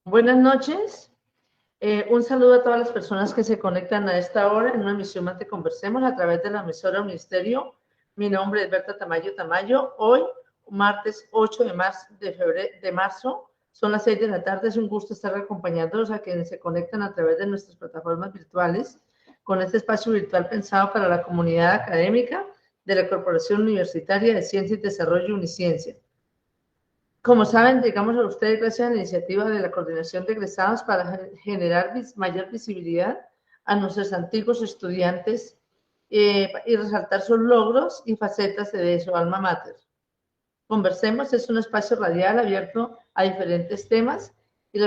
Buenas noches. Un saludo a todas las personas que se conectan a esta hora en una emisión más de Conversemos a través de la emisora Ministerio. Mi nombre es Berta Tamayo Tamayo. Hoy, martes 8 de marzo, son las 6 de la tarde. Es un gusto estar acompañándolos a quienes se conectan a través de nuestras plataformas virtuales con este espacio virtual pensado para la comunidad académica de la Corporación Universitaria de Ciencia y Desarrollo Uniciencia. Como saben, llegamos a ustedes gracias a la iniciativa de la Coordinación de Egresados para generar mayor visibilidad a nuestros antiguos estudiantes y resaltar sus logros y facetas de su alma mater. Conversemos es un espacio radial abierto a diferentes temas y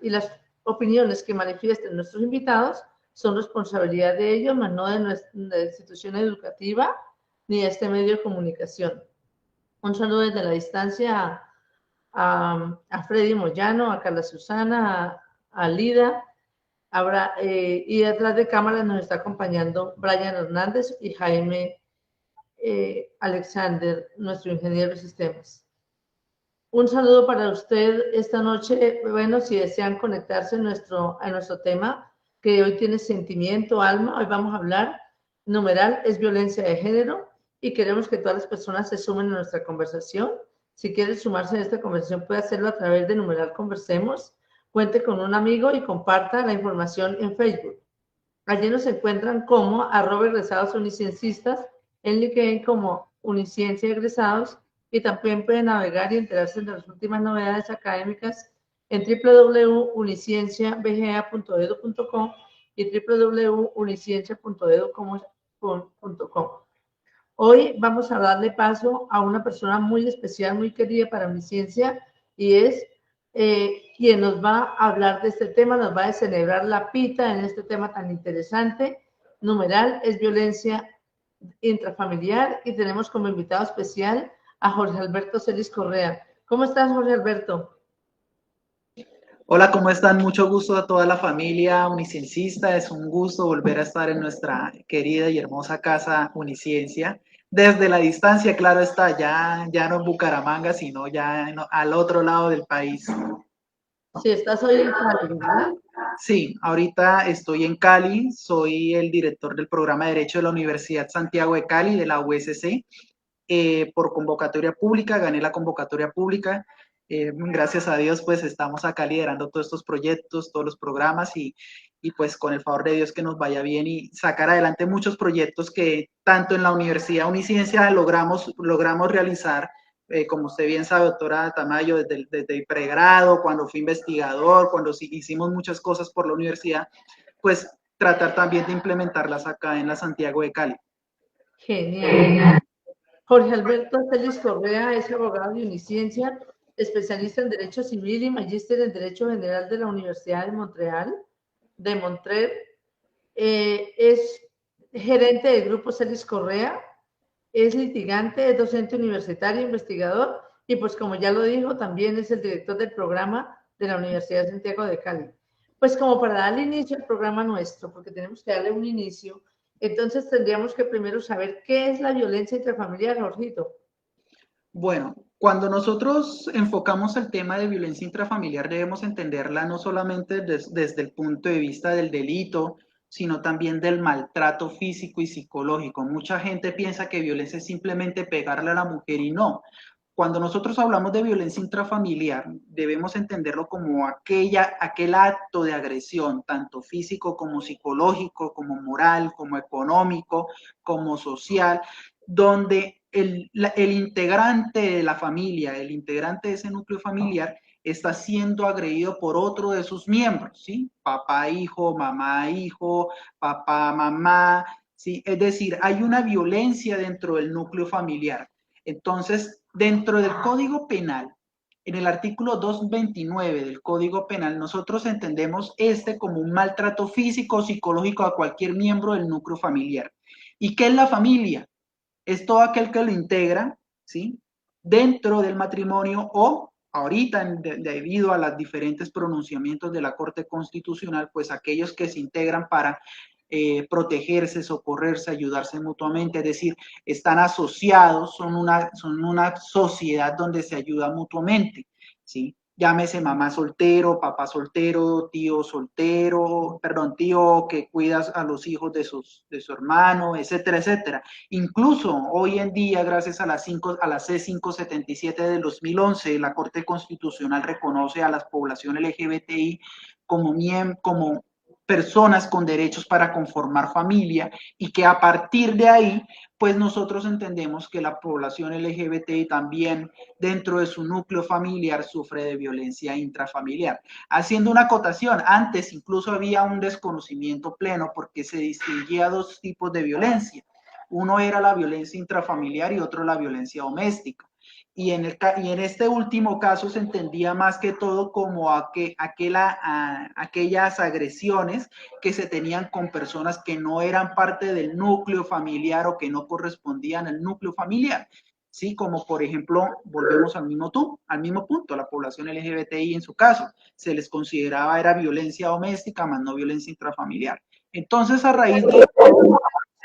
las opiniones que manifiesten nuestros invitados son responsabilidad de ellos, más no de nuestra institución educativa ni de este medio de comunicación. Un saludo desde la distancia a Freddy Moyano, a Carla Susana, a Lida, y detrás de cámara nos está acompañando Brian Hernández y Jaime Alexander, nuestro ingeniero de sistemas. Un saludo para usted esta noche. Bueno, si desean conectarse a nuestro tema, que hoy tiene sentimiento, alma, hoy vamos a hablar, numeral, es violencia de género, y queremos que todas las personas se sumen a nuestra conversación. Si quiere sumarse a esta conversación, puede hacerlo a través de numeral Conversemos. Cuente con un amigo y comparta la información en Facebook. Allí nos encuentran como @egresadosunicienciistas, en LinkedIn como Uniciencia Egresados, y también pueden navegar y enterarse de las últimas novedades académicas en www.unicienciabga.edu.com y www.uniciencia.edu.com. Hoy vamos a darle paso a una persona muy especial, muy querida para Uniciencia, y es quien nos va a hablar de este tema, nos va a celebrar la pita en este tema tan interesante. Numeral es violencia intrafamiliar, y tenemos como invitado especial a Jorge Alberto Celis Correa. ¿Cómo estás, Jorge Alberto? Hola, ¿cómo están? Mucho gusto a toda la familia uniciencista. Es un gusto volver a estar en nuestra querida y hermosa casa Uniciencia. Desde la distancia, claro está, ya no en Bucaramanga, sino al otro lado del país. Si estás hoy en Cali, ¿verdad? Sí, ahorita estoy en Cali, soy el director del programa de Derecho de la Universidad Santiago de Cali, de la USC. Por convocatoria pública, gané la convocatoria pública. Gracias a Dios, pues estamos acá liderando todos estos proyectos, todos los programas y pues con el favor de Dios que nos vaya bien y sacar adelante muchos proyectos que tanto en la Universidad Uniciencia logramos realizar, como usted bien sabe, doctora Tamayo, desde el pregrado, cuando fui investigador, cuando hicimos muchas cosas por la universidad, pues tratar también de implementarlas acá en la Santiago de Cali. Genial. Jorge Alberto Celis Correa es abogado de Uniciencia, especialista en Derecho Civil y magíster en Derecho General de la Universidad de Montreal. Es gerente del Grupo Celis Correa, es litigante, es docente universitario, investigador, y pues como ya lo dijo, también es el director del programa de la Universidad de Santiago de Cali. Pues como para darle inicio al programa nuestro, porque tenemos que darle un inicio, entonces tendríamos que primero saber qué es la violencia intrafamiliar, Jorgito. Bueno, cuando nosotros enfocamos el tema de violencia intrafamiliar, debemos entenderla no solamente desde el punto de vista del delito, sino también del maltrato físico y psicológico. Mucha gente piensa que violencia es simplemente pegarle a la mujer y no. Cuando nosotros hablamos de violencia intrafamiliar, debemos entenderlo como aquel acto de agresión, tanto físico como psicológico, como moral, como económico, como social, donde el integrante de la familia, el integrante de ese núcleo familiar, está siendo agredido por otro de sus miembros, ¿sí? Papá, hijo, papá, mamá, ¿sí? Es decir, hay una violencia dentro del núcleo familiar. Entonces, dentro del Código Penal, en el artículo 229 del Código Penal, nosotros entendemos como un maltrato físico o psicológico a cualquier miembro del núcleo familiar. ¿Y qué es la familia? Es todo aquel que lo integra, ¿sí? Dentro del matrimonio o ahorita, debido a los diferentes pronunciamientos de la Corte Constitucional, pues aquellos que se integran para protegerse, socorrerse, ayudarse mutuamente, es decir, están asociados, son una sociedad donde se ayuda mutuamente, ¿sí? llámese mamá soltero, papá soltero, tío soltero, perdón, tío que cuidas a los hijos de su hermano, etcétera, etcétera. Incluso hoy en día, gracias a a la C577 del 2011, la Corte Constitucional reconoce a la población LGBTI como personas con derechos para conformar familia y que a partir de ahí, pues nosotros entendemos que la población LGBTI también dentro de su núcleo familiar sufre de violencia intrafamiliar. Haciendo una acotación, antes incluso había un desconocimiento pleno porque se distinguía dos tipos de violencia. Uno era la violencia intrafamiliar y otro la violencia doméstica. Y en este último caso se entendía más que todo como aquellas agresiones que se tenían con personas que no eran parte del núcleo familiar o que no correspondían al núcleo familiar. Sí, como por ejemplo, volvemos al mismo punto, la población LGBTI en su caso, se les consideraba era violencia doméstica, más no violencia intrafamiliar. Entonces, a raíz de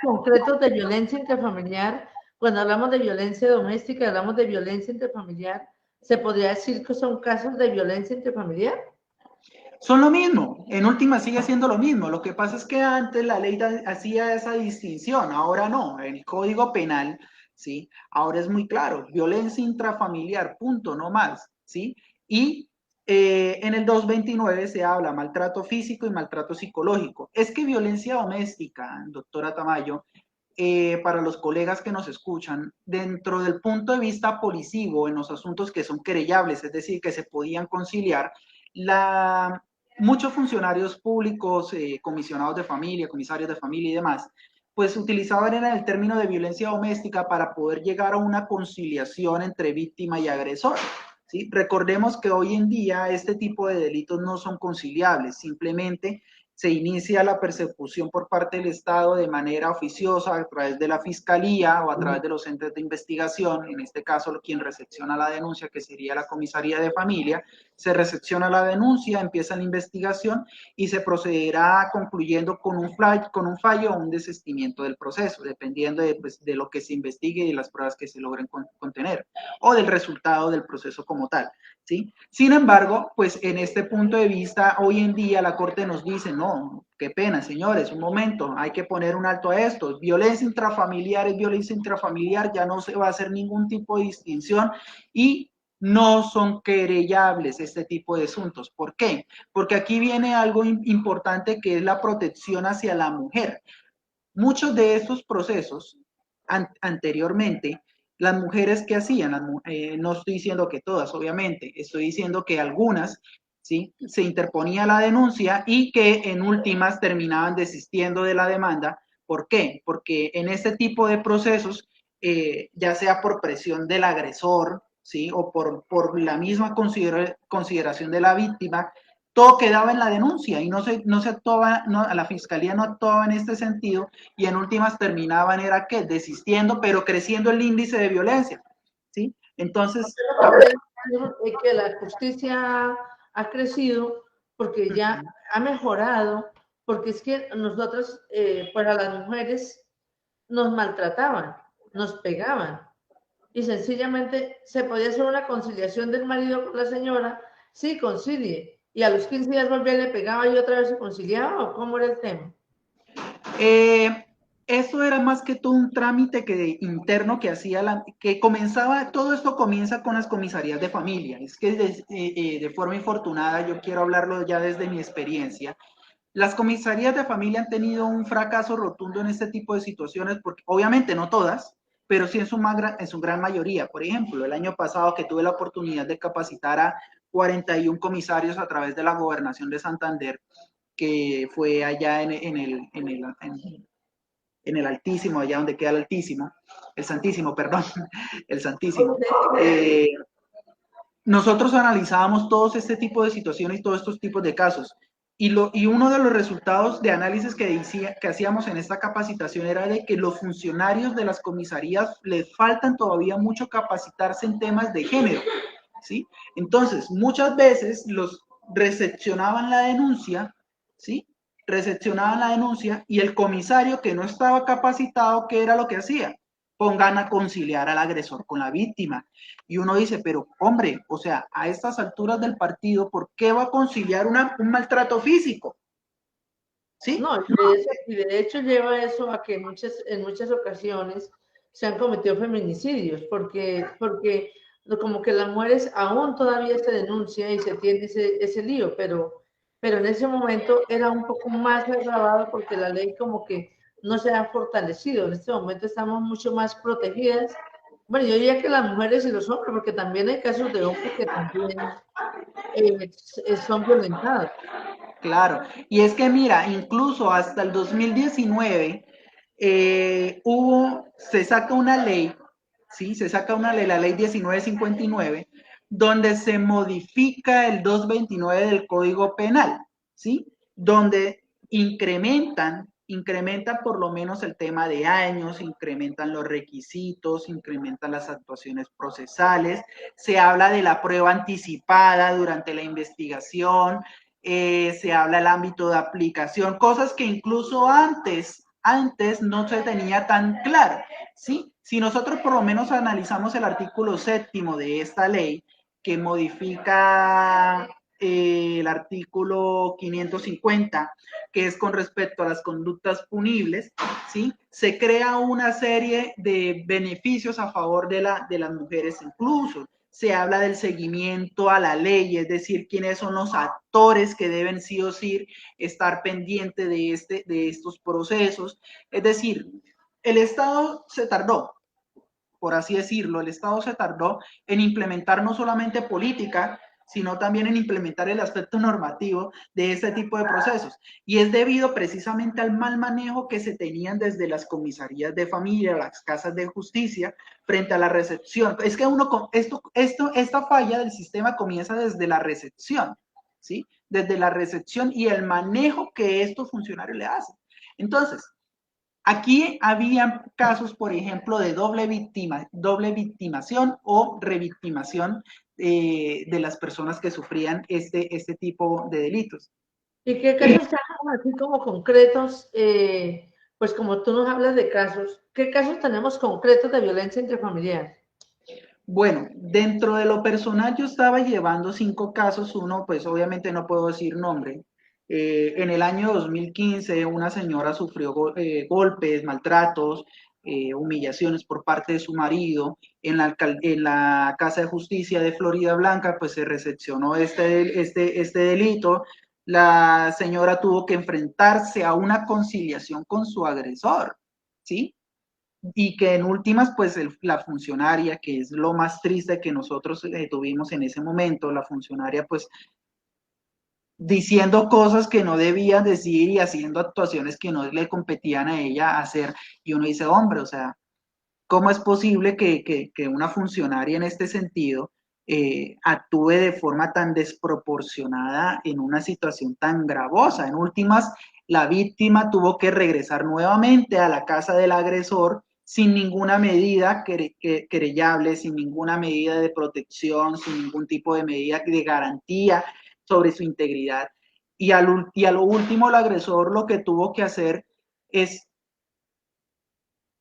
concretos de violencia intrafamiliar, cuando hablamos de violencia doméstica, hablamos de violencia intrafamiliar, ¿se podría decir que son casos de violencia intrafamiliar? Son lo mismo, en última sigue siendo lo mismo. Lo que pasa es que antes la ley hacía esa distinción, ahora no. El Código Penal, ¿sí? Ahora es muy claro, violencia intrafamiliar, punto, no más, ¿sí? Y en el 229 se habla maltrato físico y maltrato psicológico. Es que violencia doméstica, doctora Tamayo, para los colegas que nos escuchan, dentro del punto de vista policivo, en los asuntos que son querellables, es decir, que se podían conciliar, muchos funcionarios públicos, comisionados de familia, comisarios de familia y demás, pues utilizaban el término de violencia doméstica para poder llegar a una conciliación entre víctima y agresor. ¿Sí? Recordemos que hoy en día este tipo de delitos no son conciliables, simplemente se inicia la persecución por parte del Estado de manera oficiosa a través de la Fiscalía o a través de los entes de investigación, en este caso quien recepciona la denuncia, que sería la Comisaría de Familia, se recepciona la denuncia, empieza la investigación y se procederá concluyendo con un fallo o un desistimiento del proceso, dependiendo de lo que se investigue y de las pruebas que se logren contener o del resultado del proceso como tal. ¿Sí? Sin embargo, pues en este punto de vista, hoy en día la Corte nos dice, no, qué pena, señores, un momento, hay que poner un alto a esto. Violencia intrafamiliar es violencia intrafamiliar, ya no se va a hacer ningún tipo de distinción y no son querellables este tipo de asuntos. ¿Por qué? Porque aquí viene algo importante que es la protección hacia la mujer. Muchos de estos procesos anteriormente, las mujeres que hacían, no estoy diciendo que todas, obviamente, estoy diciendo que algunas, ¿sí? Se interponía la denuncia y que en últimas terminaban desistiendo de la demanda. ¿Por qué? Porque en este tipo de procesos, ya sea por presión del agresor, ¿sí? O por la misma consideración de la víctima, todo quedaba en la denuncia y no se actuaba, la fiscalía no actuaba en este sentido y en últimas terminaban era que desistiendo, pero creciendo el índice de violencia, ¿sí? Entonces, que la justicia ha crecido porque ya ha mejorado, porque es que nosotros, para las mujeres, nos maltrataban, nos pegaban y sencillamente se podía hacer una conciliación del marido con la señora, sí, concilie, y a los 15 días volvía, le pegaba y otra vez se conciliaba, ¿o cómo era el tema? Eso era más que todo un trámite interno que hacía que comenzaba, todo esto comienza con las comisarías de familia. Es que de forma infortunada, yo quiero hablarlo ya desde mi experiencia. Las comisarías de familia han tenido un fracaso rotundo en este tipo de situaciones, porque obviamente no todas, pero sí en su gran mayoría. Por ejemplo, el año pasado que tuve la oportunidad de capacitar a 41 comisarios a través de la gobernación de Santander, que fue allá en el Altísimo, allá donde queda el Santísimo, perdón, el Santísimo. Nosotros analizábamos todos este tipo de situaciones y todos estos tipos de casos. Y uno de los resultados de análisis que hacíamos en esta capacitación era de que los funcionarios de las comisarías les faltan todavía mucho capacitarse en temas de género, ¿sí? Entonces, muchas veces los recepcionaban la denuncia, ¿sí? Recepcionaban la denuncia y el comisario que no estaba capacitado, ¿qué era lo que hacía? pongan a conciliar al agresor con la víctima. Y uno dice, pero hombre, o sea, a estas alturas del partido, ¿por qué va a conciliar un maltrato físico? ¿Sí? No, y de hecho lleva eso a que en muchas ocasiones se han cometido feminicidios, porque como que las mujeres aún todavía se denuncia y se tiene ese lío, pero en ese momento era un poco más agravado porque la ley como que no se ha fortalecido. En este momento estamos mucho más protegidas. Bueno, yo diría que las mujeres y los hombres, porque también hay casos de hombres que también son violentados. Claro, y es que mira, incluso hasta el 2019 se saca una ley, ¿sí? Se saca una ley, la ley 1959, donde se modifica el 229 del Código Penal, ¿sí? Donde incrementan por lo menos el tema de años, incrementan los requisitos, incrementan las actuaciones procesales, se habla de la prueba anticipada durante la investigación, se habla del ámbito de aplicación, cosas que incluso antes no se tenía tan claro, ¿sí? Si nosotros por lo menos analizamos el artículo 7º de esta ley, que modifica el artículo 550, que es con respecto a las conductas punibles, ¿sí? Se crea una serie de beneficios a favor de las mujeres incluso. Se habla del seguimiento a la ley, es decir, quiénes son los actores que deben sí o sí estar pendientes de estos procesos. Es decir, el Estado se tardó, por así decirlo, el Estado se tardó en implementar no solamente política, sino también en implementar el aspecto normativo de este tipo de procesos. Y es debido precisamente al mal manejo que se tenían desde las comisarías de familia, las casas de justicia, frente a la recepción. Es que esta falla del sistema comienza desde la recepción, ¿sí? Desde la recepción y el manejo que estos funcionarios le hacen. Entonces, aquí había casos, por ejemplo, de doble victimación o revictimación de las personas que sufrían este tipo de delitos. ¿Y qué casos tenemos así como concretos? Pues como tú nos hablas de casos, ¿qué casos tenemos concretos de violencia intrafamiliar? Bueno, dentro de lo personal yo estaba llevando 5 casos, uno pues obviamente no puedo decir nombre. En el año 2015 una señora sufrió golpes, maltratos, humillaciones por parte de su marido. En la Casa de Justicia de Florida Blanca pues se recepcionó este delito. La señora tuvo que enfrentarse a una conciliación con su agresor, ¿sí? Y que en últimas, pues la funcionaria, que es lo más triste que nosotros tuvimos en ese momento, la funcionaria pues diciendo cosas que no debía decir y haciendo actuaciones que no le competían a ella hacer, y uno dice, hombre, o sea, ¿cómo es posible que una funcionaria en este sentido actúe de forma tan desproporcionada en una situación tan gravosa? En últimas, la víctima tuvo que regresar nuevamente a la casa del agresor sin ninguna medida querellable, sin ninguna medida de protección, sin ningún tipo de medida de garantía sobre su integridad. Y a lo último, el agresor lo que tuvo que hacer es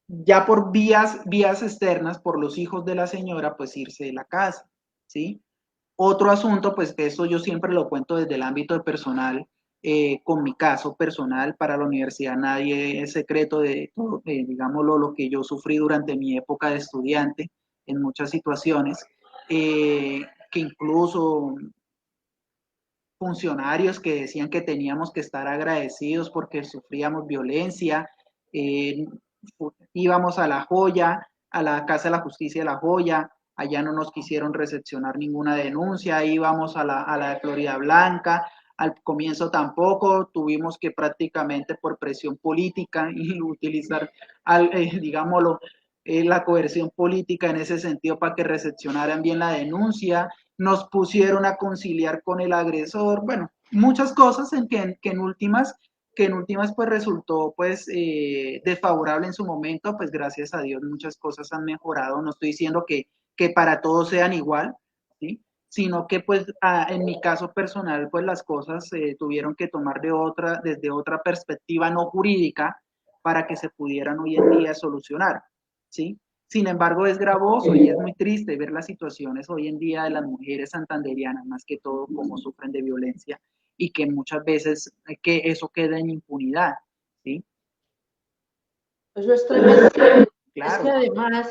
ya por vías externas, por los hijos de la señora, pues irse de la casa, ¿sí? Otro asunto, pues que eso yo siempre lo cuento desde el ámbito personal, con mi caso personal para la universidad, nadie es secreto de, digámoslo, lo que yo sufrí durante mi época de estudiante en muchas situaciones, que incluso funcionarios que decían que teníamos que estar agradecidos porque sufríamos violencia, eh, íbamos a La Joya, a la Casa de la Justicia de La Joya, allá no nos quisieron recepcionar ninguna denuncia, íbamos a la de Florida Blanca, al comienzo tampoco, tuvimos que prácticamente por presión política y utilizar, digámoslo, la coerción política en ese sentido para que recepcionaran bien la denuncia, nos pusieron a conciliar con el agresor, bueno, muchas cosas que en últimas pues resultó pues desfavorable en su momento, pues gracias a Dios muchas cosas han mejorado, no estoy diciendo que para todos sean igual, ¿sí? Sino que pues en mi caso personal pues las cosas tuvieron que tomar desde otra perspectiva no jurídica para que se pudieran hoy en día solucionar, ¿sí? Sin embargo, es gravoso y es muy triste ver las situaciones hoy en día de las mujeres santanderianas, más que todo, cómo sufren de violencia y que muchas veces que eso queda en impunidad, ¿sí? Eso es tremendo. Es que Claro. además,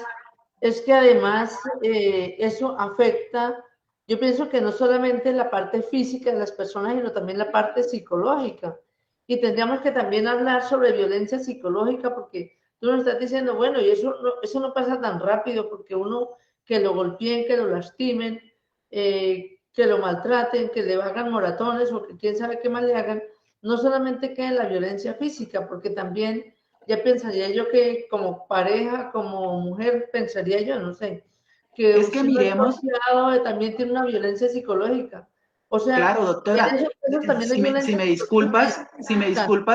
eso afecta, yo pienso que no solamente la parte física de las personas, sino también la parte psicológica. Y tendríamos que también hablar sobre violencia psicológica, porque tú nos estás diciendo, bueno, y eso no pasa tan rápido, porque uno que lo golpeen, que lo lastimen, que lo maltraten, que le hagan moratones o que quién sabe qué más le hagan, no solamente queda en la violencia física, porque también ya pensaría yo que como pareja, como mujer, pensaría yo, no sé, que Es que si uno es miremos, golpeado también tiene una violencia psicológica. O sea, claro, en doctora, esos casos también hay si violencia me psicológica. disculpas,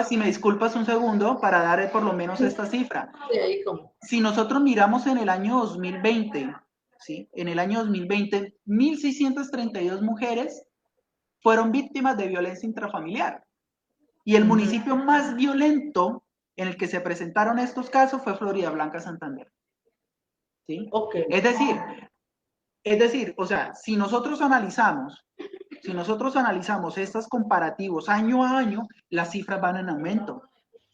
si me disculpas un segundo para dar por lo menos esta cifra. De ahí como, Si nosotros miramos en el año 2020, ¿sí? En el año 2020, 1.632 mujeres fueron víctimas de violencia intrafamiliar. Y el municipio más violento en el que se presentaron estos casos fue Florida Blanca, Santander. ¿Sí? ok, Es decir, o sea, si nosotros analizamos estos comparativos año a año, las cifras van en aumento,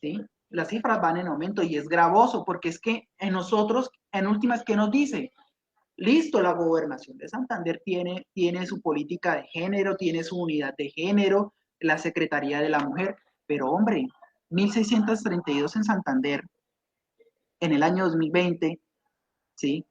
¿sí? Las cifras van en aumento y es gravoso porque es que en nosotros, en últimas, ¿qué nos dice? Listo, la gobernación de Santander tiene su política de género, tiene su unidad de género, la Secretaría de la Mujer, pero hombre, 1.632 en Santander en el año 2020, ¿sí?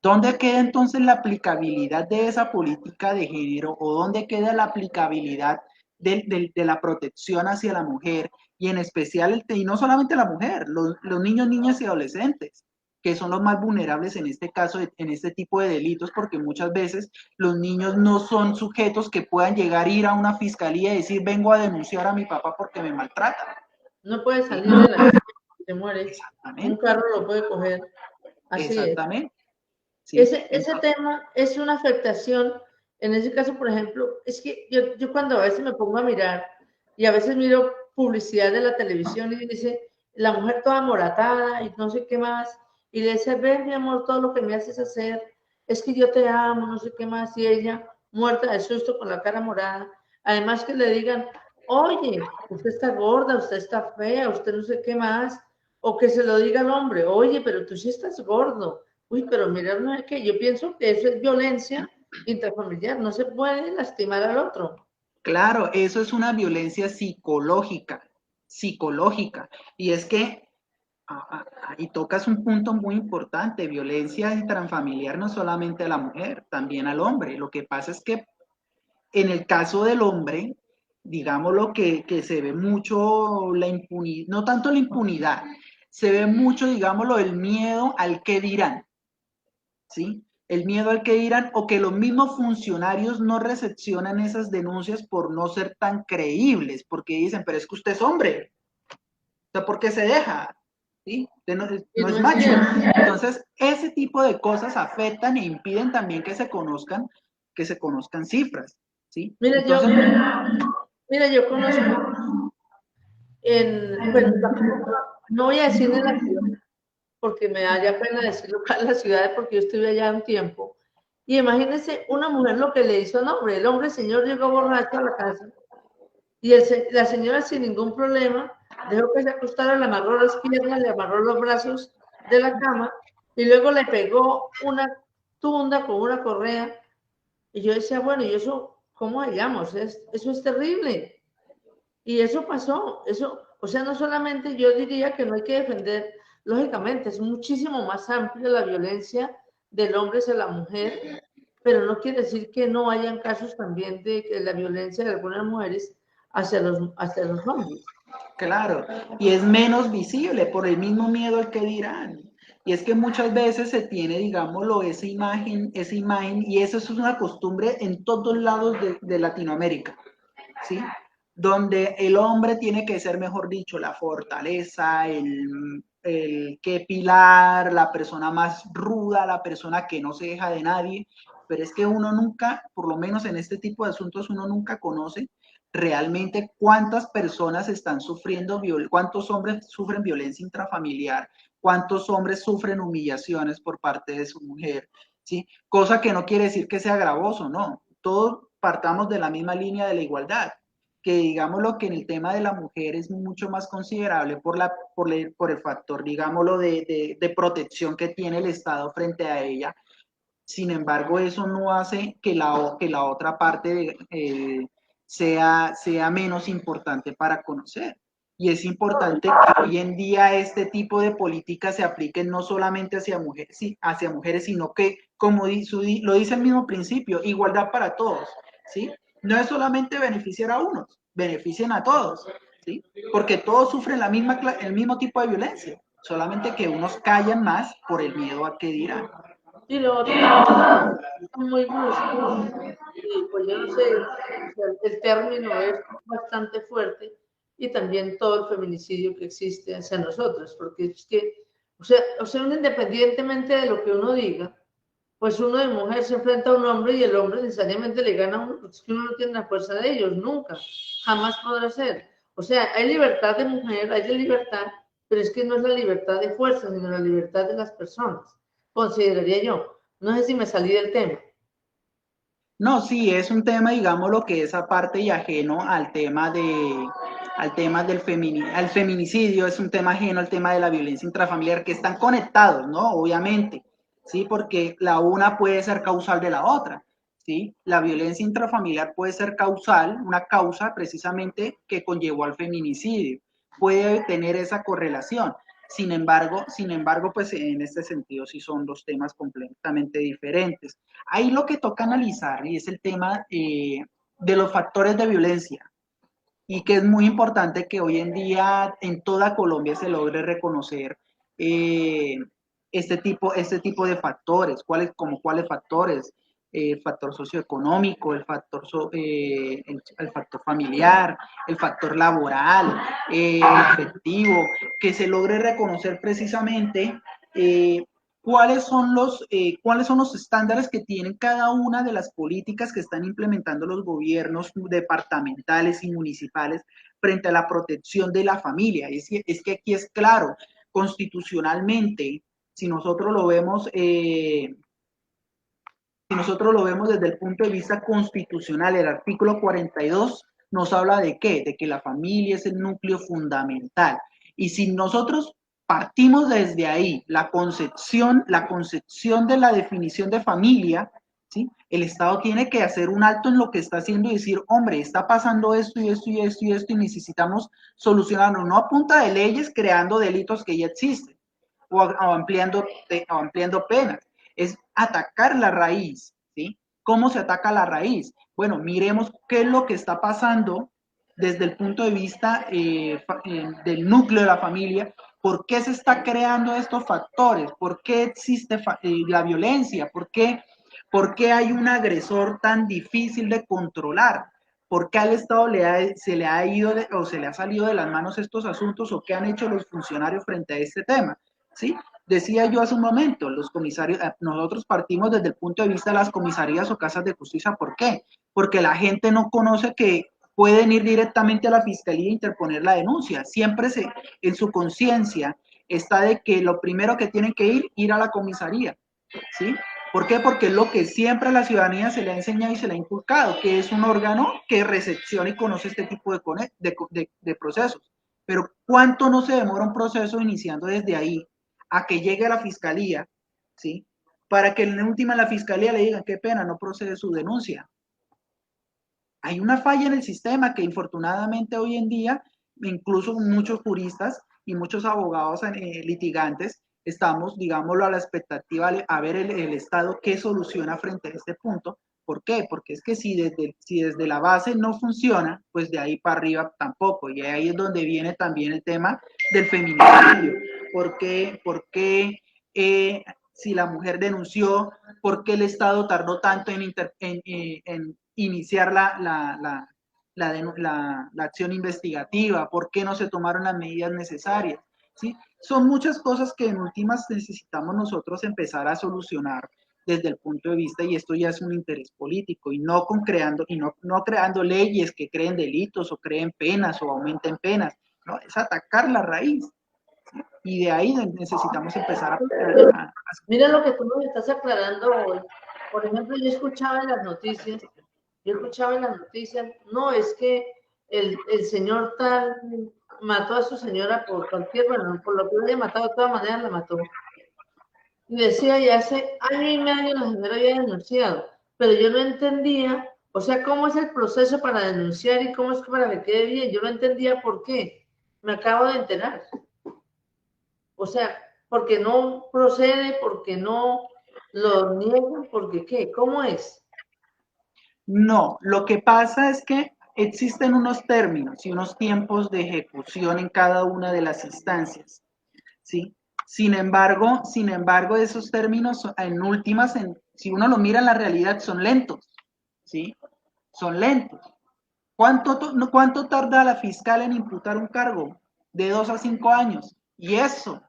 ¿Dónde queda entonces la aplicabilidad de esa política de género o dónde queda la aplicabilidad de la protección hacia la mujer y en especial, y no solamente la mujer, los niños, niñas y adolescentes, que son los más vulnerables en este caso, en este tipo de delitos, porque muchas veces los niños no son sujetos que puedan llegar a ir a una fiscalía y decir, vengo a denunciar a mi papá porque me maltrata. no puede ¿Sí? salir de la calle, se muere, un Exactamente, carro lo puede coger, así es. exactamente. ¿Sí? Ese tema es una afectación, en ese caso, por ejemplo, es que yo cuando a veces me pongo a mirar y a veces miro publicidad de la televisión y dice, la mujer toda moratada y no sé qué más, y le dice, ven mi amor, todo lo que me haces hacer, es que yo te amo, no sé qué más, y ella muerta de susto con la cara morada, además que le digan, oye, usted está gorda, usted está fea, usted no sé qué más, o que se lo diga al hombre, oye, pero tú sí estás gordo. Uy, pero mira, no es que yo pienso que eso es violencia intrafamiliar, no se puede lastimar al otro. Claro, eso es una violencia psicológica. Y es que ahí tocas un punto muy importante, violencia intrafamiliar no solamente a la mujer, también al hombre. Lo que pasa es que en el caso del hombre, digamos lo que se ve mucho la impunidad, no tanto la impunidad, se ve mucho, digámoslo, el miedo al que dirán. ¿Sí? El miedo al que dirán o que los mismos funcionarios no recepcionan esas denuncias por no ser tan creíbles, porque dicen, pero es que usted es hombre, o sea, ¿por qué se deja? ¿Sí? Usted Y no no es es macho. cierto. Entonces, ese tipo de cosas afectan e impiden también que se conozcan cifras, ¿sí? Mira, Entonces, yo conozco bueno, tampoco, no voy a decir en la ciudad, porque me daría pena decirlo acá en la ciudad, porque yo estuve allá un tiempo. Y imagínense una mujer lo que le hizo al hombre. El hombre, el señor, llegó borracho a la casa y la señora sin ningún problema dejó que se acostara, le amarró las piernas, le amarró los brazos de la cama y luego le pegó una tunda con una correa. Y yo decía, bueno, ¿y eso cómo hallamos? Eso es terrible. Y eso pasó, o sea, no solamente yo diría que no hay que defender, lógicamente, es muchísimo más amplia la violencia del hombre hacia la mujer, pero no quiere decir que no hayan casos también de que la violencia de algunas mujeres hacia los hombres. claro, y es menos visible por el mismo miedo al que dirán. Y es que muchas veces se tiene, digámoslo, esa imagen, y eso es una costumbre en todos lados de Latinoamérica, ¿sí? Donde el hombre tiene que ser, mejor dicho, la fortaleza, el que pilar, la persona más ruda, la persona que no se deja de nadie, pero es que uno nunca, por lo menos en este tipo de asuntos, uno nunca conoce realmente cuántas personas están sufriendo, cuántos hombres sufren violencia intrafamiliar, cuántos hombres sufren humillaciones por parte de su mujer, ¿sí? Cosa que no quiere decir que sea gravoso, no. Todos partamos de la misma línea de la igualdad, que digámoslo que en el tema de la mujer es mucho más considerable por el factor, digámoslo, de protección que tiene el Estado frente a ella. Sin embargo, eso no hace que la otra parte sea menos importante para conocer. Y es importante que hoy en día este tipo de políticas se apliquen no solamente hacia mujeres, sino que, como lo dice el mismo principio, igualdad para todos, ¿sí? No es solamente beneficiar a unos, beneficien a todos, ¿sí? Porque todos sufren el mismo tipo de violencia, solamente que unos callan más por el miedo a qué dirán. Y lo otro también es muy brusco, y pues yo no sé, o sea, el término es bastante fuerte, y también todo el feminicidio que existe hacia nosotros, porque es que, o sea, uno independientemente de lo que uno diga, pues uno de mujer se enfrenta a un hombre y el hombre necesariamente le gana a uno, porque es que uno no tiene la fuerza de ellos, nunca, jamás podrá ser. O sea, hay libertad de mujer, hay de libertad, pero es que no es la libertad de fuerza, sino la libertad de las personas, consideraría yo. No sé si me salí del tema. No, sí, es un tema, digamos, lo que es aparte y ajeno al tema al feminicidio, es un tema ajeno al tema de la violencia intrafamiliar, que están conectados, ¿no? Obviamente, ¿sí? Porque la una puede ser causal de la otra, ¿sí? La violencia intrafamiliar puede ser causal, una causa precisamente que conllevó al feminicidio, puede tener esa correlación. Sin embargo, pues en este sentido sí son dos temas completamente diferentes. Ahí lo que toca analizar y es el tema de los factores de violencia y que es muy importante que hoy en día en toda Colombia se logre reconocer eh, este tipo de factores, cuáles factores, el factor socioeconómico, el factor familiar, el factor laboral, el afectivo, que se logre reconocer precisamente eh, cuáles son los estándares que tienen cada una de las políticas que están implementando los gobiernos departamentales y municipales frente a la protección de la familia. Es que aquí es claro, constitucionalmente, si nosotros lo vemos, si nosotros lo vemos desde el punto de vista constitucional, el artículo 42 nos habla de qué, de que la familia es el núcleo fundamental. Y si nosotros partimos desde ahí, la concepción de la definición de familia, ¿sí? El Estado tiene que hacer un alto en lo que está haciendo y decir, hombre, está pasando esto y esto y esto y esto y necesitamos solucionarlo, no a punta de leyes creando delitos que ya existen o ampliando penas, es atacar la raíz, ¿sí? ¿Cómo se ataca la raíz? Bueno, miremos qué es lo que está pasando desde el punto de vista del núcleo de la familia, por qué se está creando estos factores, por qué existe la violencia, por qué hay un agresor tan difícil de controlar, por qué al Estado se le ha ido o se le ha salido de las manos estos asuntos o qué han hecho los funcionarios frente a este tema, ¿sí? Decía yo hace un momento, los comisarios, nosotros partimos desde el punto de vista de las comisarías o casas de justicia. ¿Por qué? Porque la gente no conoce que pueden ir directamente a la fiscalía e interponer la denuncia. Siempre en su conciencia está de que lo primero que tienen que ir a la comisaría, ¿sí? ¿Por qué? Porque es lo que siempre a la ciudadanía se le ha enseñado y se le ha inculcado, que es un órgano que recepciona y conoce este tipo de procesos. Pero ¿cuánto no se demora un proceso iniciando desde ahí a que llegue a la fiscalía, ¿sí? Para que en última la fiscalía le digan, qué pena, no procede su denuncia. Hay una falla en el sistema que infortunadamente hoy en día, incluso muchos juristas y muchos abogados litigantes, estamos, digámoslo, a la expectativa a ver el Estado qué soluciona frente a este punto. ¿Por qué? Porque es que si desde la base no funciona, pues de ahí para arriba tampoco. Y ahí es donde viene también el tema del feminicidio. ¿Por qué si la mujer denunció, por qué el Estado tardó tanto en iniciar la acción investigativa? ¿Por qué no se tomaron las medidas necesarias? ¿Sí? Son muchas cosas que en últimas necesitamos nosotros empezar a solucionar desde el punto de vista, y esto ya es un interés político, y no creando leyes que creen delitos o creen penas o aumenten penas, no, es atacar la raíz. Y de ahí necesitamos empezar Mira lo que tú nos estás aclarando hoy. Por ejemplo, yo escuchaba en las noticias, no, es que el señor tal mató a su señora por cualquier, bueno, por lo que lo haya matado, de todas maneras la mató. Y decía, y hace año y medio la señora había denunciado, pero yo no entendía, o sea, cómo es el proceso para denunciar y cómo es para que quede bien. Yo no entendía por qué. Me acabo de enterar. O sea, porque no procede, porque no lo niegan, porque qué, ¿cómo es? No, lo que pasa es que existen unos términos y unos tiempos de ejecución en cada una de las instancias, ¿sí? Sin embargo, esos términos en últimas, si uno lo mira en la realidad, son lentos, ¿sí? Son lentos. ¿Cuánto tarda la fiscal en imputar un cargo? De 2 a 5 años. Y eso,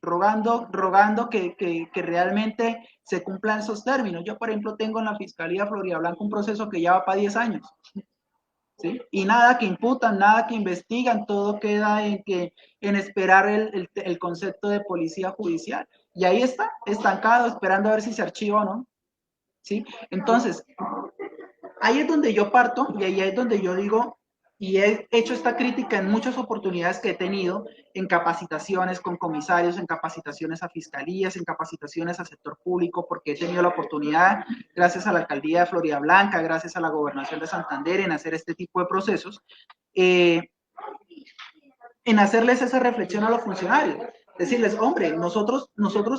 rogando que realmente se cumplan esos términos. Yo, por ejemplo, tengo en la Fiscalía Floridablanca un proceso que ya va para 10 años. ¿Sí? Y nada que imputan, nada que investigan, todo queda en esperar el concepto de policía judicial. Y ahí está, estancado, esperando a ver si se archiva o no. ¿Sí? Entonces, ahí es donde yo parto y ahí es donde yo digo, y he hecho esta crítica en muchas oportunidades que he tenido en capacitaciones con comisarios, en capacitaciones a fiscalías, en capacitaciones a sector público, porque he tenido la oportunidad, gracias a la alcaldía de Floridablanca, gracias a la gobernación de Santander, en hacer este tipo de procesos, en hacerles esa reflexión a los funcionarios. Decirles, hombre, nosotros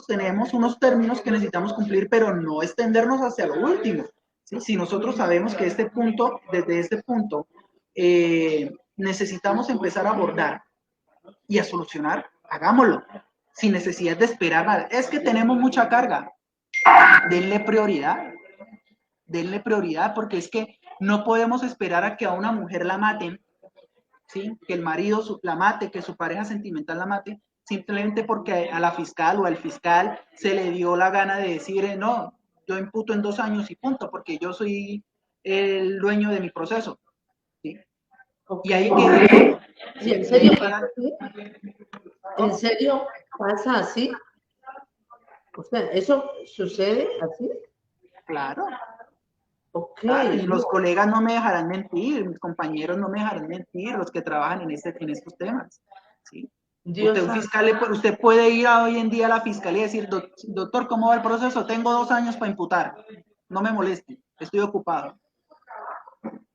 tenemos unos términos que necesitamos cumplir, pero no extendernos hacia lo último. ¿Sí? Si nosotros sabemos que desde este punto, necesitamos empezar a abordar y a solucionar, hagámoslo, sin necesidad de esperar nada. Es que tenemos mucha carga, denle prioridad, porque es que no podemos esperar a que a una mujer la maten, ¿sí? Que el marido la mate, que su pareja sentimental la mate, simplemente porque a la fiscal o al fiscal se le dio la gana de decir, no, yo imputo en 2 años y punto, porque yo soy el dueño de mi proceso. ¿Sí? Okay. Y ahí quedó. ¿Y en serio pasa así? ¿En serio pasa así? O sea, ¿eso sucede así? Claro. Ok. Claro, y los colegas no me dejarán mentir, mis compañeros no me dejarán mentir, los que trabajan en estos temas. ¿Sí? Usted puede ir hoy en día a la fiscalía y decir, doctor, ¿cómo va el proceso? Tengo 2 años para imputar. No me moleste, estoy ocupado.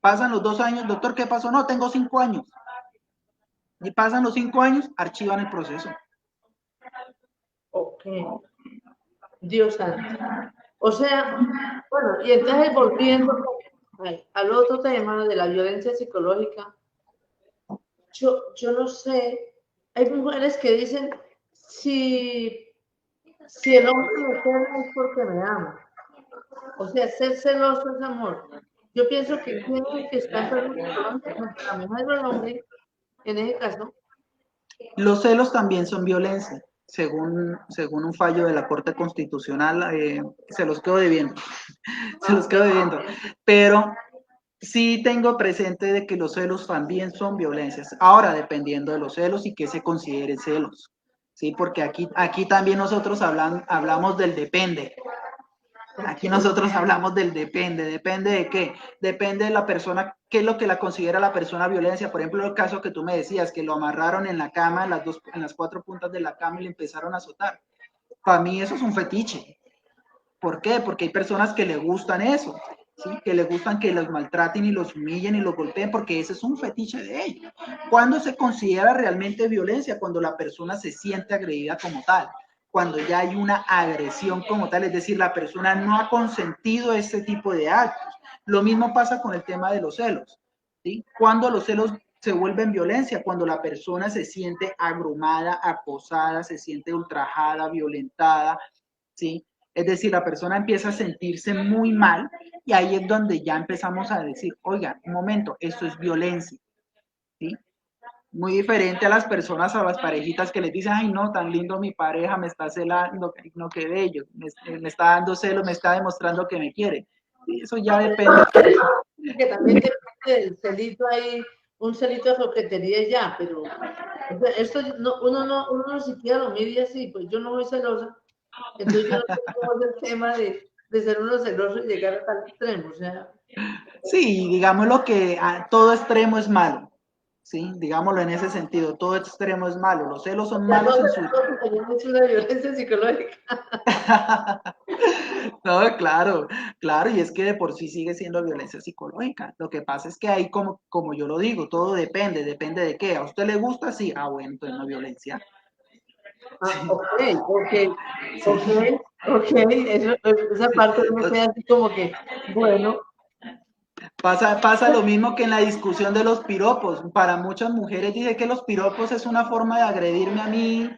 Pasan los 2 años, doctor, ¿qué pasó? No, tengo 5 años. Y pasan los 5 años, archivan el proceso. Ok. Dios santo. O sea, bueno, y entonces volviendo al otro tema de la violencia psicológica, yo no sé, hay mujeres que dicen, si el hombre me cela es porque me ama. O sea, ser celoso es amor. Yo pienso que quién es el que está enfermo psicológicamente, la mujer o el hombre, en ese caso. Los celos también son violencia, según un fallo de la Corte Constitucional, se los quedo debiendo, pero sí tengo presente de que los celos también son violencias, ahora dependiendo de los celos y qué se considere celos, ¿sí? Porque aquí también nosotros hablamos del depende. Aquí nosotros hablamos del depende. ¿Depende de qué? Depende de la persona, qué es lo que la considera la persona violencia. Por ejemplo, el caso que tú me decías, que lo amarraron en la cama, en las 4 puntas de la cama y le empezaron a azotar. Para mí eso es un fetiche. ¿Por qué? Porque hay personas que le gustan eso, ¿sí? Que le gustan que los maltraten y los humillen y los golpeen, porque ese es un fetiche de ellos. ¿Cuándo se considera realmente violencia? Cuando la persona se siente agredida como tal, cuando ya hay una agresión como tal, es decir, la persona no ha consentido este tipo de actos. Lo mismo pasa con el tema de los celos, ¿sí? Cuando los celos se vuelven violencia, cuando la persona se siente abrumada, acosada, se siente ultrajada, violentada, ¿sí? Es decir, la persona empieza a sentirse muy mal y ahí es donde ya empezamos a decir, oiga, un momento, esto es violencia, ¿sí? Muy diferente a las personas, a las parejitas que les dicen, ay, no, tan lindo mi pareja, me está celando, no, qué bello, me está dando celo, me está demostrando que me quiere. Y eso ya depende. Que también depende del celito ahí, un celito de coquetería ya, pero O sea, esto no, uno no siquiera lo mide así, pues yo no soy celosa, entonces yo no sé cómo es el tema de ser uno celoso y llegar a tal extremo, o sea, Sí, digámoslo que todo extremo es malo, ¿sí? Digámoslo en ese sentido, todo extremo es malo, los celos o son sea, malos en su... también es una violencia psicológica. No, claro, claro, y es que de por sí sigue siendo violencia psicológica. Lo que pasa es que ahí, como yo lo digo, todo depende de qué. ¿A usted le gusta? Sí, bueno, entonces no es violencia. Ah, Sí, ok, ok, ok, sí, ok, esa sí. parte no me queda así como que, bueno, Pasa lo mismo que en la discusión de los piropos. Para muchas mujeres dice que los piropos es una forma de agredirme a mí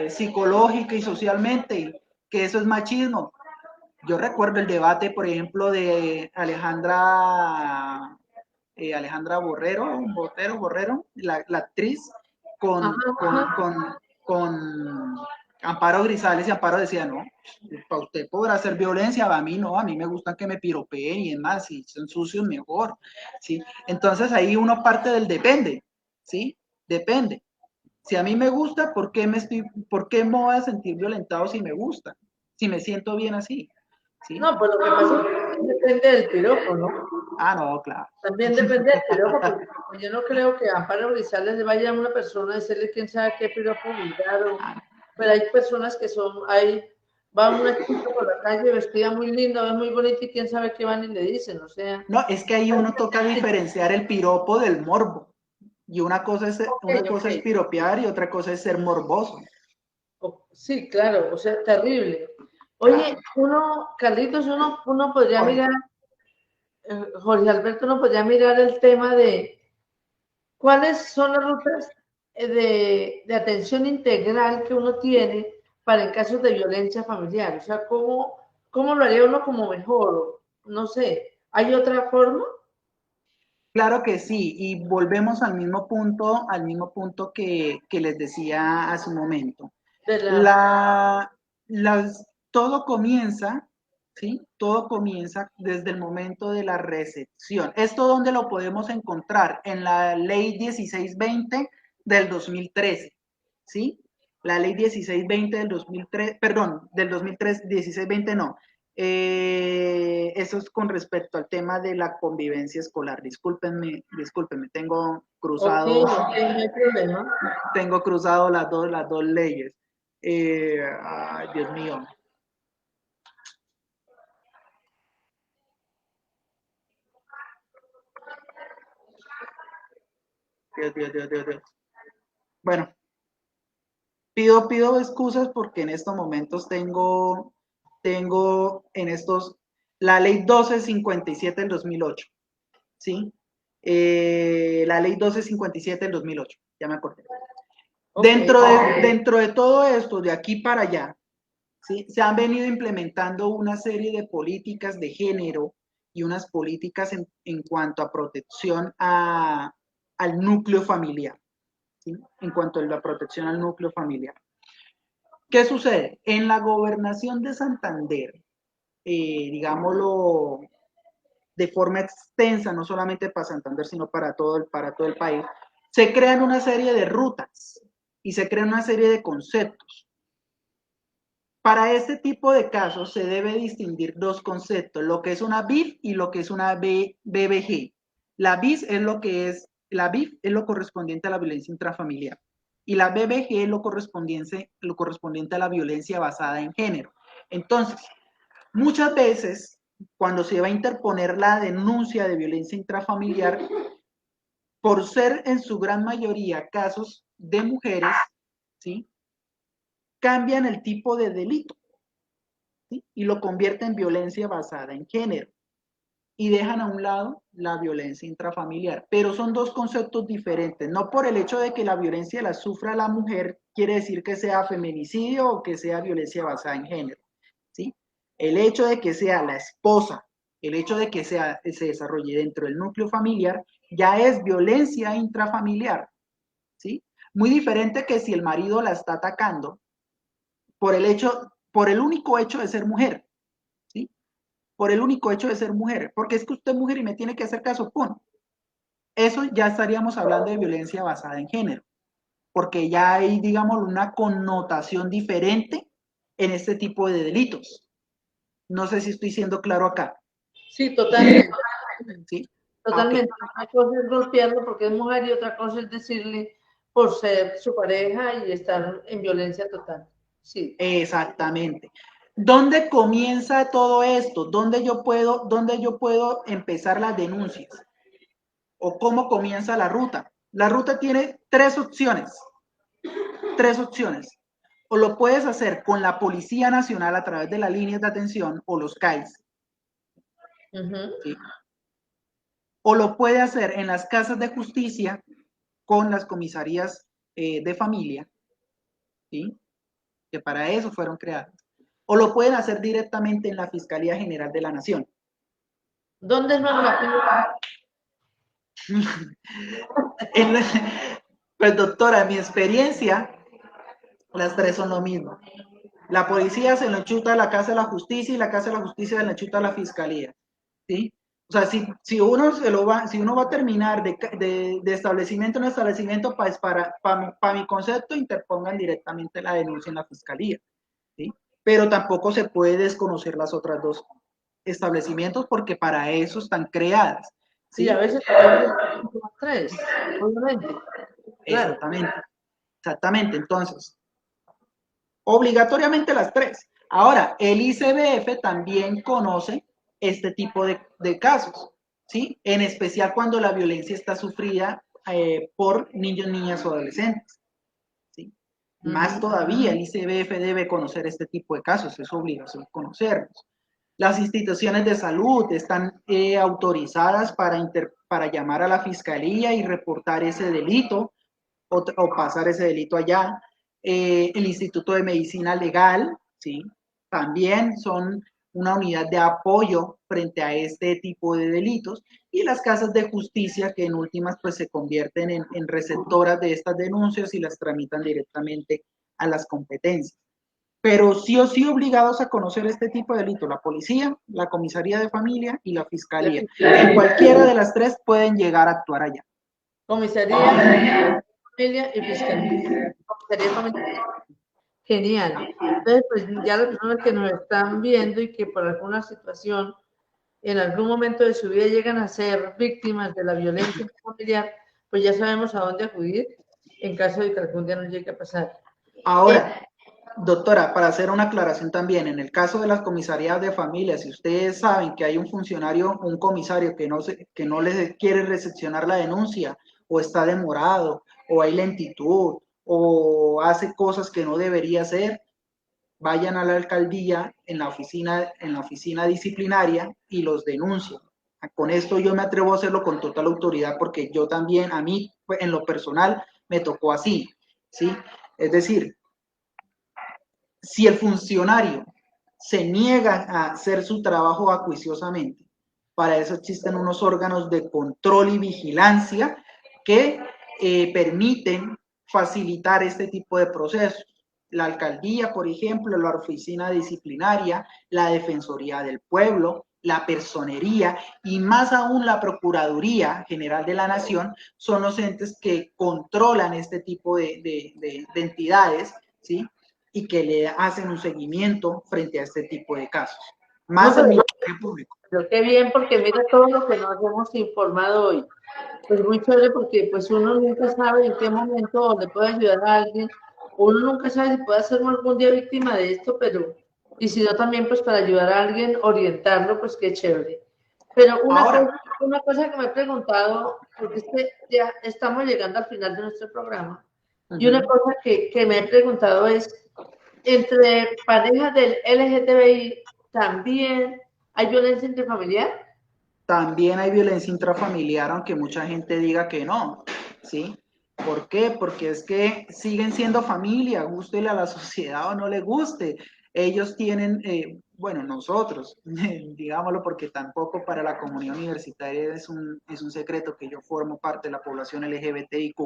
psicológica y socialmente, que eso es machismo. Yo recuerdo el debate, por ejemplo, de Alejandra Borrero, la actriz, ajá, ajá. con Amparo Grisales, y Amparo decía, no, para usted podrá hacer violencia, a mí no, a mí me gustan que me piropeen y demás, si son sucios mejor, ¿sí? Entonces ahí uno parte del depende, ¿sí? Depende. Si a mí me gusta, ¿por qué me voy a sentir violentado si me gusta? Si me siento bien así, ¿sí? No, pues lo que pasa es que también depende del piropo, ¿no? Ah, no, claro. También depende del piropo, porque pues, yo no creo que a Amparo Grisales le vaya a una persona a decirle quién sabe qué piropo vulgar, pero hay personas que va una chica por la calle vestida muy linda, es muy bonita y quién sabe qué van y le dicen, o sea, No, es que ahí uno toca diferenciar el piropo del morbo. Y ok, una ok, cosa es piropear y otra cosa es ser morboso. sí, claro, o sea, terrible. Claro. Oye, Carlitos, uno podría Oye, mirar, Jorge Alberto, uno podría mirar el tema de cuáles son las rutas de atención integral que uno tiene para en casos de violencia familiar. O sea, cómo lo haría uno como mejor? No sé, ¿hay otra forma? claro que sí, y volvemos al mismo punto que les decía hace un momento. De la, La, todo comienza, ¿sí? Todo comienza desde el momento de la recepción. ¿Esto dónde lo podemos encontrar? En la ley 1620 del 2013, ¿sí? La ley 1620 del 2003, perdón, del 2003, 1620 no. Eso es con respecto al tema de la convivencia escolar. Discúlpenme, ok, ok, no hay problema. tengo cruzado las dos leyes. Ay, Dios mío. Dios. Bueno, pido excusas porque en estos momentos tengo en estos, la ley 1257 del 2008, ¿sí? La ley 1257 del 2008, ya me acordé. Ok, Dentro de todo esto, de aquí para allá, ¿sí? Se han venido implementando una serie de políticas de género y unas políticas en cuanto a protección al núcleo familiar, ¿sí? En cuanto a la protección al núcleo familiar. ¿Qué sucede? En la gobernación de Santander, digámoslo de forma extensa, no solamente para Santander, sino para todo el país, se crean una serie de rutas y se crean una serie de conceptos. Para este tipo de casos se debe distinguir dos conceptos, lo que es una BIF y lo que es una BBG. La BIF es lo correspondiente a la violencia intrafamiliar y la BBG es lo correspondiente a la violencia basada en género. Entonces, muchas veces, cuando se va a interponer la denuncia de violencia intrafamiliar, por ser en su gran mayoría casos de mujeres, ¿sí? Cambian el tipo de delito, ¿sí? Y lo convierte en violencia basada en género y dejan a un lado la violencia intrafamiliar. Pero son dos conceptos diferentes. No por el hecho de que la violencia la sufra la mujer quiere decir que sea feminicidio o que sea violencia basada en género, ¿sí? El hecho de que sea la esposa, el hecho de que se desarrolle dentro del núcleo familiar, ya es violencia intrafamiliar, ¿sí? Muy diferente que si el marido la está atacando por el único hecho de ser mujer, ¿sí? Por el único hecho de ser mujer, porque es que usted es mujer y me tiene que hacer caso, pon. eso ya estaríamos hablando de violencia basada en género, porque ya hay, digamos, una connotación diferente en este tipo de delitos. No sé si estoy siendo claro acá. Sí, totalmente. ¿Sí? Totalmente. Okay. Una cosa es golpearlo porque es mujer y otra cosa es decirle por ser su pareja y estar en violencia total. Sí. Exactamente. ¿Dónde comienza todo esto? ¿Dónde yo puedo empezar las denuncias? ¿O cómo comienza la ruta? La ruta tiene tres opciones. Tres opciones. O lo puedes hacer con la Policía Nacional a través de las líneas de atención o los CAIS. ¿Sí? O lo puede hacer en las casas de justicia con las comisarías de familia, ¿sí? Que para eso fueron creadas. O lo pueden hacer directamente en la Fiscalía General de la Nación. ¿Dónde es más rápido? Pues doctora, en mi experiencia, las tres son lo mismo. La policía se lo chuta a la Casa de la Justicia y la Casa de la Justicia se lo chuta a la Fiscalía. ¿Sí? O sea, si uno va a terminar de establecimiento en establecimiento, pues para mi concepto, interpongan directamente la denuncia en la Fiscalía. ¿Sí? Pero tampoco se puede desconocer las otras dos establecimientos porque para eso están creadas. ¿Sí? Y a veces también las tres, obviamente. Claro. Exactamente. Exactamente. Entonces, obligatoriamente las tres. Ahora, el ICBF también conoce este tipo de casos, ¿sí? En especial cuando la violencia está sufrida por niños, niñas o adolescentes, ¿sí? Más todavía, el ICBF debe conocer este tipo de casos, es obligación conocerlos. Las instituciones de salud están autorizadas para llamar a la fiscalía y reportar ese delito o pasar ese delito allá. El Instituto de Medicina Legal, ¿sí? También son una unidad de apoyo frente a este tipo de delitos, y las casas de justicia que en últimas pues se convierten en receptoras de estas denuncias y las tramitan directamente a las competencias. Pero sí o sí obligados a conocer este tipo de delito, la policía, la comisaría de familia y la fiscalía. En cualquiera de las tres pueden llegar a actuar allá. Comisaría, familia y fiscalía. Comisaría, familia. Genial. Entonces, pues ya las personas que nos están viendo y que por alguna situación en algún momento de su vida llegan a ser víctimas de la violencia familiar, pues ya sabemos a dónde acudir en caso de que algún día nos llegue a pasar. Ahora, doctora, para hacer una aclaración también, en el caso de las comisarías de familia, si ustedes saben que hay un funcionario, un comisario que no les quiere recepcionar la denuncia, o está demorado, o hay lentitud, o hace cosas que no debería hacer, vayan a la alcaldía en la oficina disciplinaria y los denuncien. Con esto yo me atrevo a hacerlo con total autoridad porque yo también, a mí, en lo personal, me tocó así, ¿sí? Es decir, si el funcionario se niega a hacer su trabajo acuiciosamente, para eso existen unos órganos de control y vigilancia que permiten facilitar este tipo de procesos. La alcaldía, por ejemplo, la oficina disciplinaria, la defensoría del pueblo, la personería y más aún la Procuraduría General de la Nación son los entes que controlan este tipo de entidades, ¿sí? Y que le hacen un seguimiento frente a este tipo de casos. Más No, al Ministerio Público. pero qué bien, porque mira todo lo que nos hemos informado hoy. Pues muy chévere porque pues uno nunca sabe en qué momento le puede ayudar a alguien, uno nunca sabe si puede ser algún día víctima de esto, pero, y si no también pues para ayudar a alguien, orientarlo, pues qué chévere. Pero Ahora, una cosa que me he preguntado, porque es que ya estamos llegando al final de nuestro programa, y una cosa que me he preguntado es, entre parejas del LGTBI, ¿también hay violencia intrafamiliar? también hay violencia intrafamiliar, aunque mucha gente diga que no, ¿sí? ¿Por qué? Porque es que siguen siendo familia, gústele a la sociedad o no le guste. Ellos tienen, bueno, nosotros, digámoslo porque tampoco para la comunidad universitaria es un secreto que yo formo parte de la población LGBTIQ.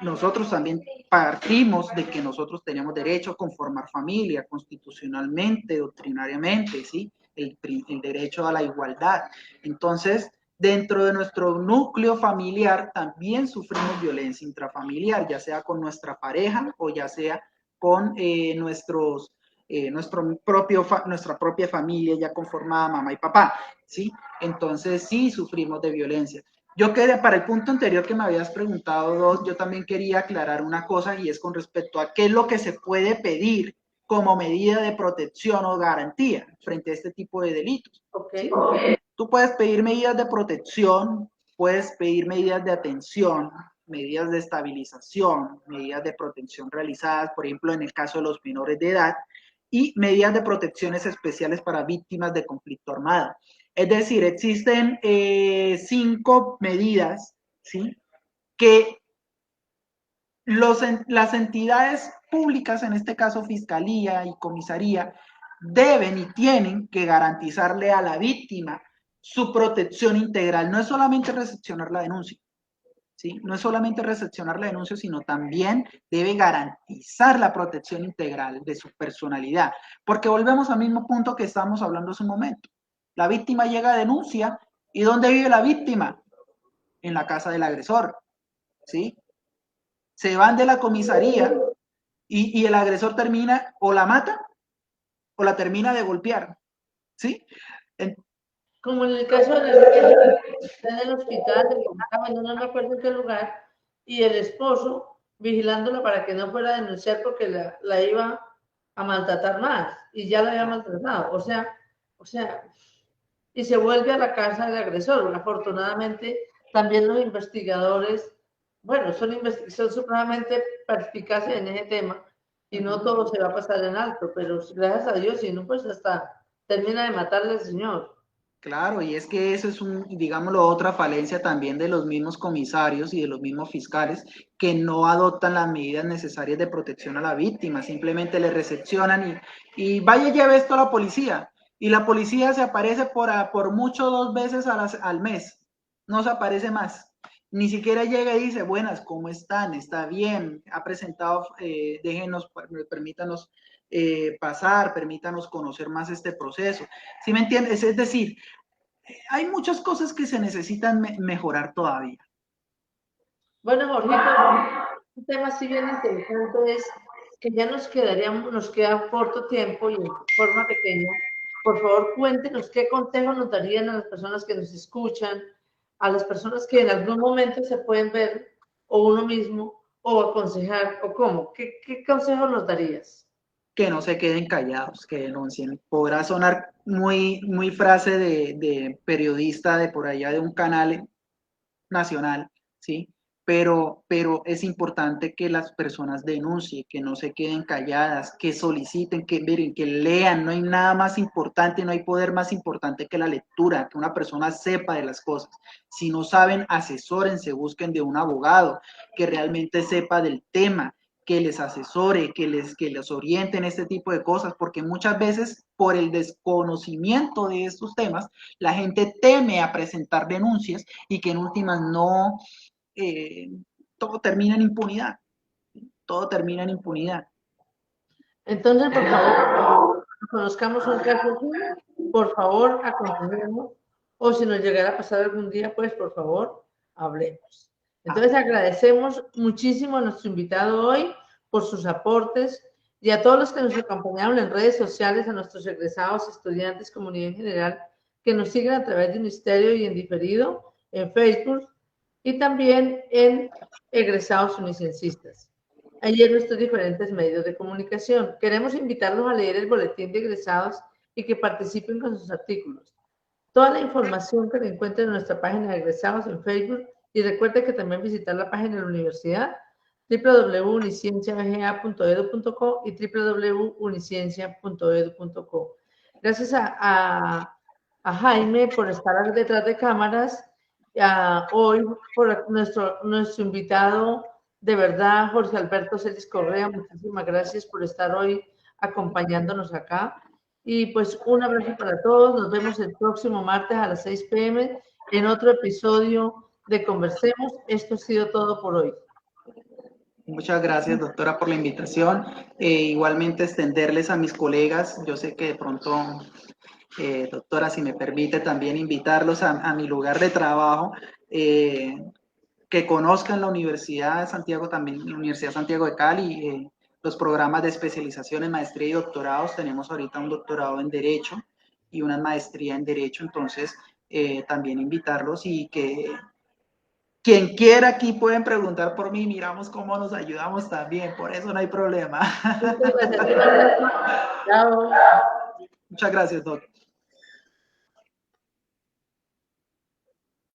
Nosotros también partimos de que nosotros tenemos derecho a conformar familia constitucionalmente, doctrinariamente, ¿sí? El derecho a la igualdad. Entonces, dentro de nuestro núcleo familiar también sufrimos violencia intrafamiliar, ya sea con nuestra pareja o ya sea con nuestra propia familia ya conformada, mamá y papá, ¿sí? Entonces sí sufrimos de violencia. Yo quería, para el punto anterior que me habías preguntado, Dos, yo también quería aclarar una cosa y es con respecto a qué es lo que se puede pedir como medida de protección o garantía frente a este tipo de delitos. Okay. ¿Sí? Tú puedes pedir medidas de protección, puedes pedir medidas de atención, medidas de estabilización, medidas de protección realizadas, por ejemplo, en el caso de los menores de edad, y medidas de protecciones especiales para víctimas de conflicto armado. Es decir, existen 5 medidas, ¿sí?, que las entidades públicas, en este caso Fiscalía y Comisaría, deben y tienen que garantizarle a la víctima su protección integral. No es solamente recepcionar la denuncia, ¿sí? No es solamente recepcionar la denuncia, sino también debe garantizar la protección integral de su personalidad. Porque volvemos al mismo punto que estábamos hablando hace un momento. La víctima llega a denuncia, ¿y dónde vive la víctima? En la casa del agresor, ¿sí? Se van de la comisaría y el agresor termina o la mata o la termina de golpear, ¿sí? Como en el caso de la niña en el hospital, no me acuerdo en qué lugar, y el esposo vigilándola para que no fuera a denunciar porque la iba a maltratar más, y ya la había maltratado. O sea, y se vuelve a la casa del agresor. Afortunadamente, también los investigadores, bueno, son supremamente perspicaces en ese tema, y no todo se va a pasar en alto, pero gracias a Dios, si no, pues hasta termina de matarle al señor. Claro, y es que eso es digámoslo, otra falencia también de los mismos comisarios y de los mismos fiscales que no adoptan las medidas necesarias de protección a la víctima, simplemente le recepcionan y vaya, lleve esto a la policía, y la policía se aparece por mucho 2 veces al mes, no se aparece más, ni siquiera llega y dice, buenas, ¿cómo están? ¿Está bien? ¿Ha presentado? Déjenos, permítanos pasar, permítanos conocer más este proceso. ¿Sí me entiendes? Es decir, hay muchas cosas que se necesitan mejorar todavía. Bueno, Jorgito, un tema así bien interesante es que ya nos queda corto tiempo y en forma pequeña. Por favor, cuéntenos qué consejo nos darían a las personas que nos escuchan, a las personas que en algún momento se pueden ver, o uno mismo, o aconsejar, o cómo. ¿Qué consejo nos darías? Que no se queden callados, que denuncien. Podrá sonar muy frase de periodista de por allá de un canal nacional, ¿sí? Pero es importante que las personas denuncien, que no se queden calladas, que soliciten, que miren, que lean. No hay nada más importante, no hay poder más importante que la lectura, que una persona sepa de las cosas. Si no saben, asesórense, busquen de un abogado que realmente sepa del tema, que les asesore, que les oriente en este tipo de cosas, porque muchas veces por el desconocimiento de estos temas, la gente teme a presentar denuncias y que en últimas no, todo termina en impunidad, todo termina en impunidad. Entonces, por favor, conozcamos un caso así, por favor, aconsejemos, o si nos llegara a pasar algún día, pues, por favor, hablemos. Entonces, agradecemos muchísimo a nuestro invitado hoy por sus aportes y a todos los que nos acompañaron en redes sociales, a nuestros egresados, estudiantes, comunidad en general, que nos siguen a través de Ministerio y en diferido, en Facebook y también en egresados unicensistas. Ayer nuestros diferentes medios de comunicación. Queremos invitarlos a leer el boletín de egresados y que participen con sus artículos. Toda la información que encuentren en nuestra página de egresados en Facebook y recuerde que también visitar la página de la universidad www.unicienciabga.edu.co y www.uniciencia.edu.co. Gracias a Jaime por estar detrás de cámaras, hoy por nuestro invitado de verdad, Jorge Alberto Celis Correa, muchísimas gracias por estar hoy acompañándonos acá. Y pues un abrazo para todos. Nos vemos el próximo martes a las 6 p.m. en otro episodio de Conversemos. Esto ha sido todo por hoy. Muchas gracias, doctora, por la invitación. Igualmente extenderles a mis colegas, yo sé que de pronto Doctora, si me permite también invitarlos a mi lugar de trabajo, que conozcan la Universidad de Santiago, también la Universidad Santiago de Cali, los programas de especialización en maestría y doctorados. Tenemos ahorita un doctorado en Derecho y una maestría en Derecho, entonces también invitarlos y que quien quiera aquí pueden preguntar por mí, miramos cómo nos ayudamos también, por eso no hay problema. Muchas gracias. Chao. Muchas gracias, doctor.